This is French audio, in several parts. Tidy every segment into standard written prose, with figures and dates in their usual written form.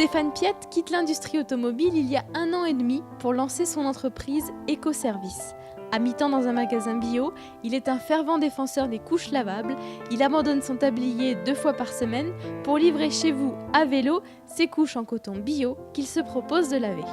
Stéphane Piette quitte l'industrie automobile il y a 1 an et demi pour lancer son entreprise Ecoservice. À mi-temps dans un magasin bio, il est un fervent défenseur des couches lavables. Il abandonne son tablier 2 fois par semaine pour livrer chez vous à vélo ses couches en coton bio qu'il se propose de laver.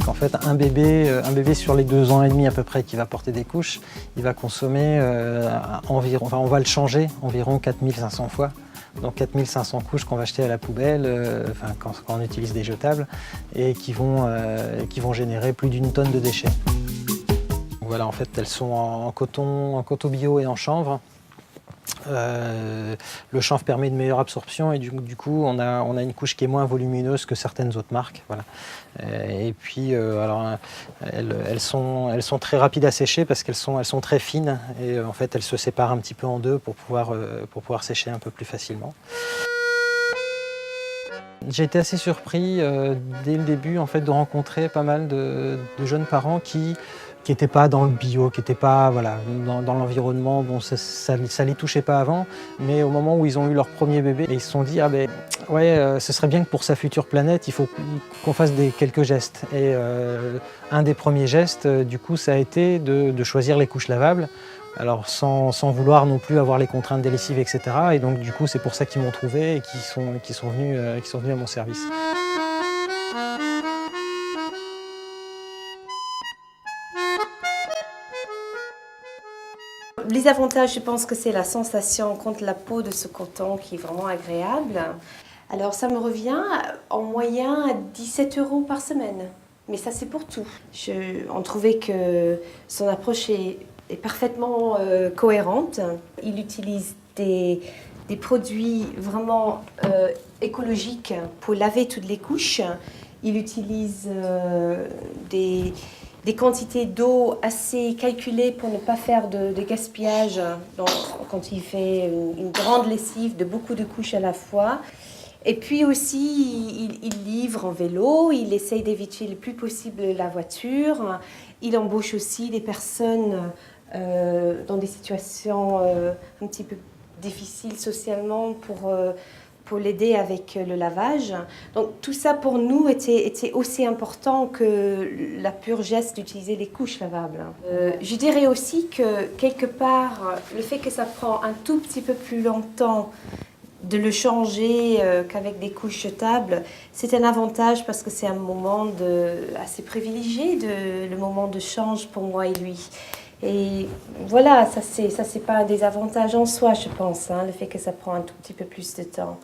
En fait, un bébé sur les 2 ans et demi à peu près qui va porter des couches, il va consommer environ, on va le changer environ 4500 fois. Donc 4500 couches qu'on va jeter à la poubelle, quand on utilise des jetables, et qui vont générer plus d'1 tonne de déchets. Donc voilà, en fait, elles sont en coton bio et en chanvre. Le chanvre permet une meilleure absorption et du coup on a une couche qui est moins volumineuse que certaines autres marques. Voilà. Et puis elles sont très rapides à sécher parce qu'elles sont très fines et en fait elles se séparent un petit peu en deux pour pouvoir sécher un peu plus facilement. J'ai été assez surpris dès le début en fait, de rencontrer pas mal de jeunes parents qui n'étaient pas dans le bio, qui n'étaient pas dans l'environnement. Bon, ça les touchait pas avant, mais au moment où ils ont eu leur premier bébé, ils se sont dit « Ah ben ouais, ce serait bien que pour sa future planète, il faut qu'on fasse quelques gestes ». Et un des premiers gestes, du coup, ça a été de choisir les couches lavables. Alors sans vouloir non plus avoir les contraintes des lessives, etc. Et donc du coup c'est pour ça qu'ils m'ont trouvé et qui sont venus à mon service. Les avantages, je pense que c'est la sensation contre la peau de ce coton qui est vraiment agréable. Alors ça me revient en moyenne à 17 € par semaine. Mais ça c'est pour tout. On trouvait que son approche est parfaitement cohérente. Il utilise des produits vraiment écologiques pour laver toutes les couches. Il utilise des quantités d'eau assez calculées pour ne pas faire de gaspillage quand il fait une grande lessive de beaucoup de couches à la fois. Et puis aussi, il livre en vélo, il essaye d'éviter le plus possible la voiture. Il embauche aussi des personnes dans des situations un petit peu difficiles socialement pour l'aider avec le lavage. Donc tout ça pour nous était aussi important que la pure geste d'utiliser les couches lavables. Je dirais aussi que quelque part, le fait que ça prend un tout petit peu plus longtemps de le changer qu'avec des couches jetables, c'est un avantage parce que c'est un moment assez privilégié, le moment de change pour moi et lui. Et voilà, ça c'est pas un désavantage en soi, je pense, le fait que ça prend un tout petit peu plus de temps.